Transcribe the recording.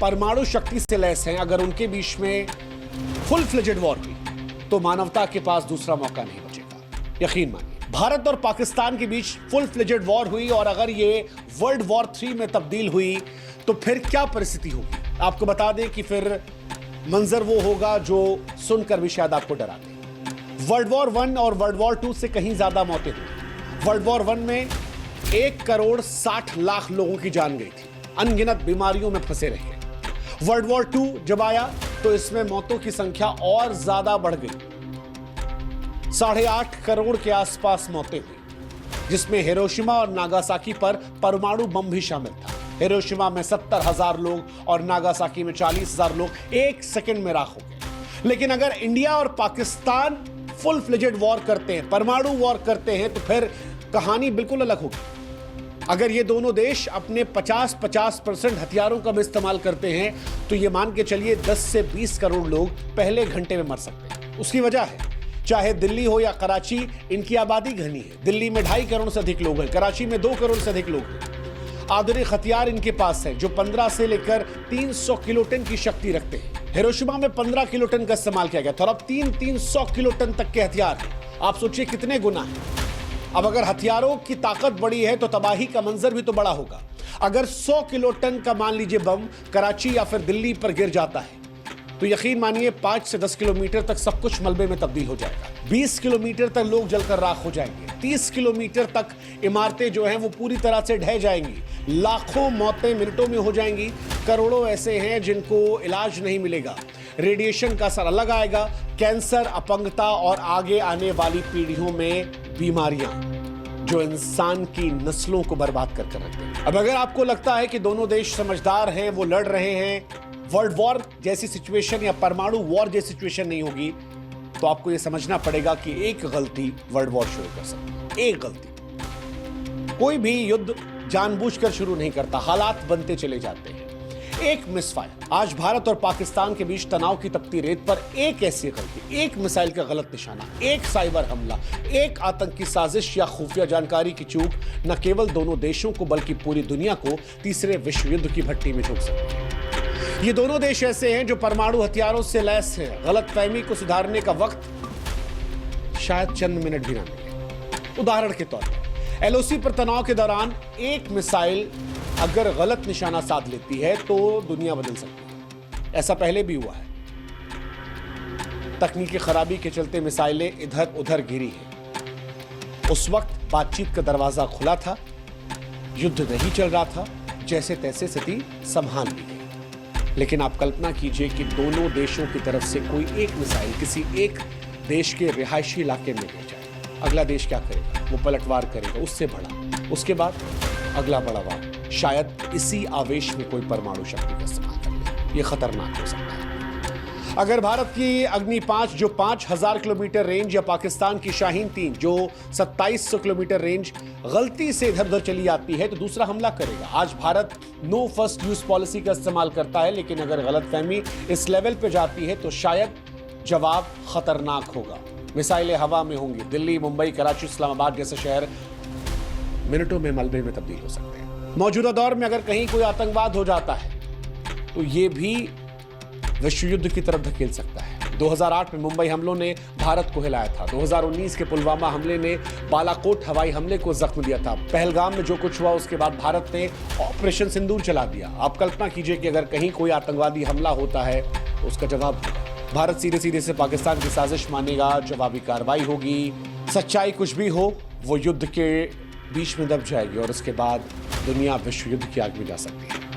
परमाणु शक्ति से लैस हैं, अगर उनके बीच में फुल फ्लेजेड वॉर हुई तो मानवता के पास दूसरा मौका नहीं बचेगा। यकीन मानिए, भारत और पाकिस्तान के बीच फुल फ्लेजेड वॉर हुई और अगर ये वर्ल्ड वॉर 3 में तब्दील हुई तो फिर क्या परिस्थिति होगी। आपको बता दें कि फिर मंजर वो होगा जो सुनकर भी शायद आपको डरा दे। वर्ल्ड वॉर 1 और वर्ल्ड वॉर 2 से कहीं ज्यादा मौतें हुई। वर्ल्ड वॉर 1 में 1,60,00,000 लोगों की जान गई थी, अनगिनत बीमारियों में फंसे रहे। वर्ल्ड वॉर 2 जब आया तो इसमें मौतों की संख्या और ज्यादा बढ़ गई, 8.5 करोड़ के आसपास मौतें हुई, जिसमें हिरोशिमा और नागासाकी पर परमाणु बम भी शामिल था। हिरोशिमा में 70,000 लोग और नागासाकी में 40,000 लोग एक सेकंड में राख हो गए। लेकिन अगर इंडिया और पाकिस्तान फुल फ्लेजेड वॉर करते हैं, परमाणु वॉर करते हैं, तो फिर कहानी बिल्कुल अलग होगी। अगर ये दोनों देश अपने 50% हथियारों का भी इस्तेमाल करते हैं तो ये मान के चलिए 10 से 20 करोड़ लोग पहले घंटे में मर सकते हैं। उसकी वजह है, चाहे दिल्ली हो या कराची, इनकी आबादी घनी है। दिल्ली में 2.5 करोड़ से अधिक लोग हैं, कराची में 2 करोड़ से अधिक लोग हैं। आधुनिक हथियार इनके पास है जो 15 से लेकर 300 किलोटन की शक्ति रखते हैं। हिरोशिमा में 15 किलोटन का इस्तेमाल किया गया था और अब 300 किलोटन तक के हथियार हैं। आप सोचिए कितने गुना है। अब अगर हथियारों की ताकत बड़ी है तो तबाही का मंजर भी तो बड़ा होगा। अगर 100 किलोटन का मान लीजिए बम कराची या फिर दिल्ली पर गिर जाता है तो यकीन मानिए 5 से 10 किलोमीटर तक सब कुछ मलबे में तब्दील हो जाएगा। 20 किलोमीटर तक लोग जलकर राख हो जाएंगे। 30 किलोमीटर तक इमारतें जो हैं वो पूरी तरह से ढह जाएंगी। लाखों मौतें मिनटों में हो जाएंगी। करोड़ों ऐसे हैं जिनको इलाज नहीं मिलेगा। रेडिएशन का असर अलग आएगा। कैंसर, अपंगता और आगे आने वाली पीढ़ियों में बीमारियां जो इंसान की नस्लों को बर्बाद कर रख देंगी। अब अगर आपको लगता है कि दोनों देश समझदार हैं, वो लड़ रहे हैं, वर्ल्ड वॉर जैसी सिचुएशन या परमाणु वॉर जैसी सिचुएशन नहीं होगी, तो आपको यह समझना पड़ेगा कि एक गलती वर्ल्ड वॉर शुरू कर सकती है। एक गलती। कोई भी युद्ध जानबूझकर शुरू नहीं करता, हालात बनते चले जाते हैं। एक मिसफायर, आज भारत और पाकिस्तान के बीच तनाव की तपती रेत पर एक ऐसी गलती, एक मिसाइल का गलत निशाना, एक साइबर हमला, एक आतंकी साजिश या खुफिया जानकारी की चूक न केवल दोनों देशों को बल्कि पूरी दुनिया को तीसरे विश्व युद्ध की भट्टी में झोंक सकती है। ये दोनों देश ऐसे हैं जो परमाणु हथियारों से लैस हैं। गलतफहमी को सुधारने का वक्त शायद चंद मिनट भी ना मिले। उदाहरण के तौर पर एलओसी पर तनाव के दौरान एक मिसाइल अगर गलत निशाना साध लेती है तो दुनिया बदल सकती है। ऐसा पहले भी हुआ है। तकनीकी खराबी के चलते मिसाइलें इधर उधर गिरी हैं। उस वक्त बातचीत का दरवाजा खुला था, युद्ध नहीं चल रहा था, जैसे तैसे स्थिति संभाल ली गई। लेकिन आप कल्पना कीजिए कि दोनों देशों की तरफ से कोई एक मिसाइल किसी एक देश के रिहायशी इलाके में गिर जाए। अगला देश क्या करेगा? वो पलटवार करेगा, उससे बड़ा, उसके बाद अगला बड़ा वार। शायद इसी आवेश में कोई परमाणु शक्ति का इस्तेमाल कर ले। यह खतरनाक हो सकता है। अगर भारत की अग्नि 5 जो 5000 किलोमीटर रेंज या पाकिस्तान की शाहीन 3 जो 2700 किलोमीटर रेंज गलती से इधर उधर चली जाती है तो दूसरा हमला करेगा। आज Bharat no first use policy का इस्तेमाल करता है, लेकिन अगर गलतफहमी इस लेवल पे जाती है तो शायद जवाब खतरनाक होगा। मिसाइलें हवा में होंगी। दिल्ली, मुंबई, कराची, इस्लामाबाद जैसे शहर मिनटों में मलबे में तब्दील हो सकते हैं। मौजूदा दौर में अगर कहीं कोई आतंकवाद हो जाता है तो यह भी विश्व युद्ध की तरफ धकेल सकता है। 2008 में मुंबई हमलों ने भारत को हिलाया था। 2019 के पुलवामा हमले ने बालाकोट हवाई हमले को जख्म दिया था। पहलगाम में जो कुछ हुआ उसके बाद भारत ने ऑपरेशन सिंदूर चला दिया। आप कल्पना कीजिए कि अगर कहीं कोई आतंकवादी हमला होता है तो उसका जवाब होगा। भारत सीधे सीधे से पाकिस्तान की साजिश मानेगा, जवाबी कार्रवाई होगी। सच्चाई कुछ भी हो, वो युद्ध के बीच में दब जाएगी और उसके बाद दुनिया विश्व युद्ध की आग में जा सकती है।